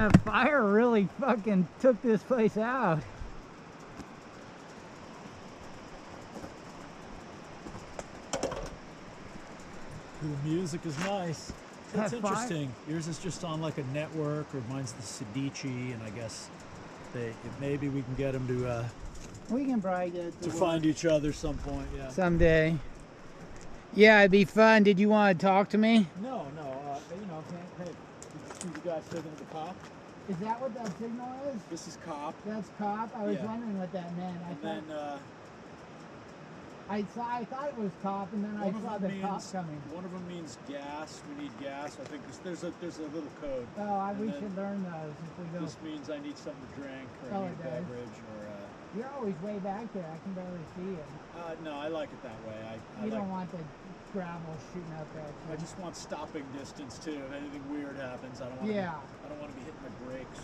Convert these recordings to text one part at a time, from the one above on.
That fire really fucking took this place out. The music is nice. That's That interesting. Yours is just on like a network, or mine's the Sedici, and I guess maybe we can get them to We can probably get to find each other some point. Yeah. someday. Yeah, it'd be fun. Did you want to talk to me? No. You know, hey, see the guy sitting at the cop. Is that what that signal is? This is cop. That's cop? I was Yeah. wondering what that meant. I thought it was cop, and then I saw the cop coming. One of them means gas. We need gas. I think there's a little code. Oh, we should learn those if we go. This means I need something to drink, or I need a beverage, or. You're always way back there. I can barely see it. No, I like it that way. You don't want the gravel shooting out there. I just want stopping distance too. If anything weird happens, I don't want. Yeah. I don't want to be hitting my brakes.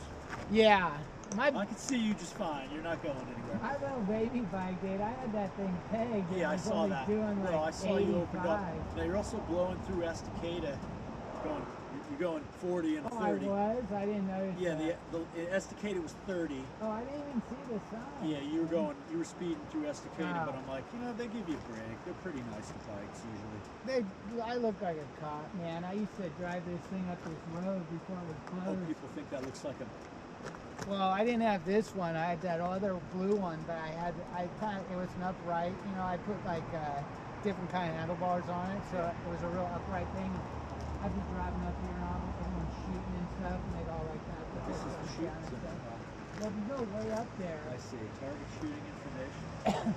Yeah. I can see you just fine. You're not going anywhere. My little baby bike did. I had that thing pegged. Yeah, I saw that. Doing like I saw 85. you opened up. Now you're also blowing through Estacada. You're going 40 and 30. I was? I didn't notice. Yeah, that. the Estacada was 30. Oh, I didn't even see the sign. Yeah, you were speeding through Estacada, but I'm like, they give you a break. They're pretty nice bikes usually. I look like a cop, man. I used to drive this thing up this road before it was closed. Oh, people think that looks like a. Well, I didn't have this one. I had that other blue one, but it was an upright. I put like different kind of handlebars on it, so it was a real upright thing. I'd be driving up here and everyone's shooting and stuff, and they'd all like that. This is the shooting zone. Well, you go way up there. I see. Target shooting information.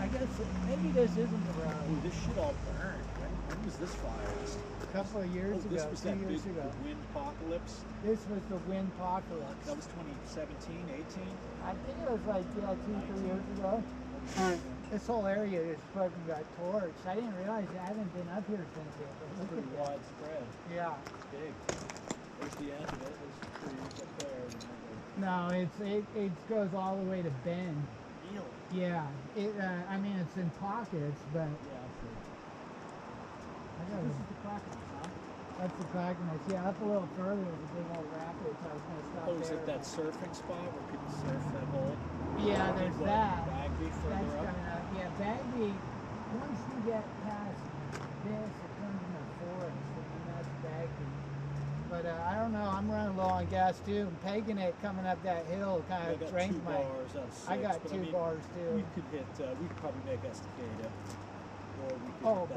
I guess maybe this isn't the road. Ooh, this shit all burned. When was this fire? A couple of years ago. This was that big ago. wind apocalypse. This was the wind apocalypse. That was 2017, 18. I think it was like 2-3 years ago. This whole area just fucking got torched. I didn't realize I haven't been up here since it. It's pretty widespread. Yeah. It's big. There's the end of it. There's the trees up there. No, it goes all the way to Bend. Really? Yeah. I mean, it's in pockets, but. Yeah, I see. This is the Clackamas, huh? That's the Clackamas. Yeah, up a little further is a big old rapids. I was going to stop there. Oh, is it that surfing spot where people surf that hole? Yeah, there's that. Bagby further up? Yeah, Bagby, once you get past this, it turns into a forest, and that's Bagby. But I don't know, I'm running low on gas too. And pegging it coming up that hill kind of drank my. I got 2 bars too. We could probably make Estacada. Or we could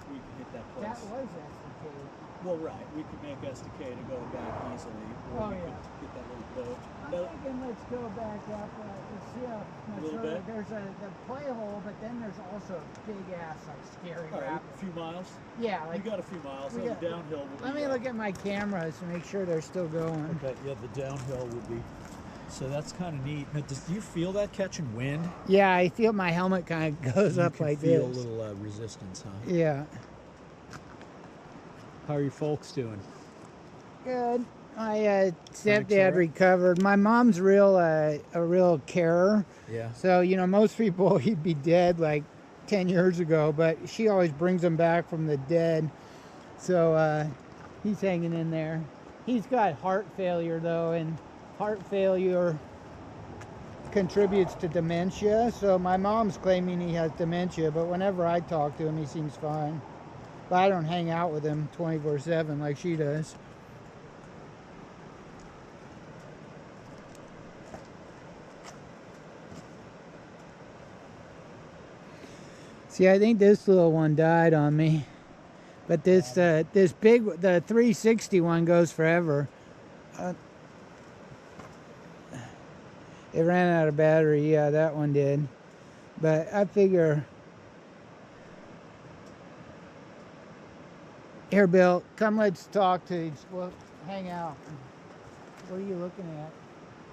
we could hit that place. That was Estacada. Well, right. We could make Estacada go back easily. Or we could get that little boat. I'm thinking let's go back up. Let's see how much further. There's the play hole, but then there's also a big ass, like, scary rapid. A few miles? Yeah. Like, you got a few miles. The downhill will be. Let me look at my cameras to make sure they're still going. Okay, yeah, the downhill would be. So that's kind of neat. Now, do you feel that catching wind? Yeah, I feel my helmet kind of goes up like this. You feel a little resistance, huh? Yeah. How are your folks doing? Good. My stepdad recovered. My mom's a real carer. Yeah. So, most people, he'd be dead like 10 years ago, but she always brings them back from the dead. So he's hanging in there. He's got heart failure, though, and heart failure contributes to dementia. So my mom's claiming he has dementia, but whenever I talk to him, he seems fine. But I don't hang out with him 24/7 like she does. See, I think this little one died on me, but this the 360 one goes forever. It ran out of battery. Yeah, that one did. But I figure. Here, Bill, come. Let's talk to each. Well, hang out. What are you looking at?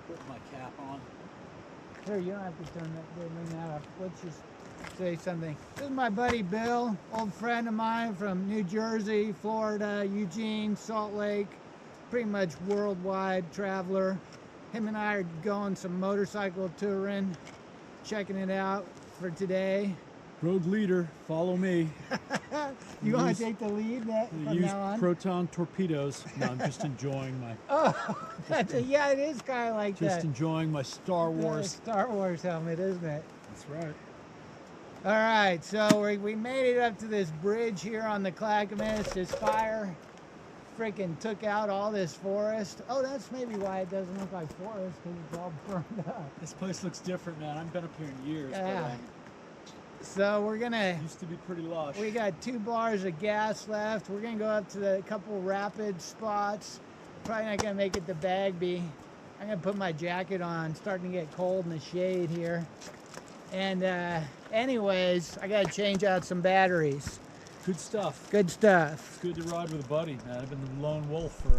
Put my cap on. Here, you don't have to turn that off. Let's just say something. This is my buddy Bill, old friend of mine from New Jersey, Florida, Eugene, Salt Lake, pretty much worldwide traveler. Him and I are going some motorcycle touring, checking it out for today. Road leader, follow me. You want to take the lead from Use now on? proton torpedoes. No, I'm just enjoying my Oh, yeah, it is kind of like just that. enjoying my Star Wars. Star Wars helmet, isn't it? That's right. All right, so we made it up to this bridge here on the Clackamas. This fire freaking took out all this forest. Oh, that's maybe why it doesn't look like forest, because it's all burned up. This place looks different, man. I haven't been up here in years. Yeah. But, So we're gonna. it used to be pretty lush. We got 2 bars of gas left. We're gonna go up to the couple rapid spots. Probably not gonna make it to Bagby. I'm gonna put my jacket on. It's starting to get cold in the shade here. And anyways, I gotta change out some batteries. Good stuff. Good stuff. It's good to ride with a buddy, man. I've been the lone wolf for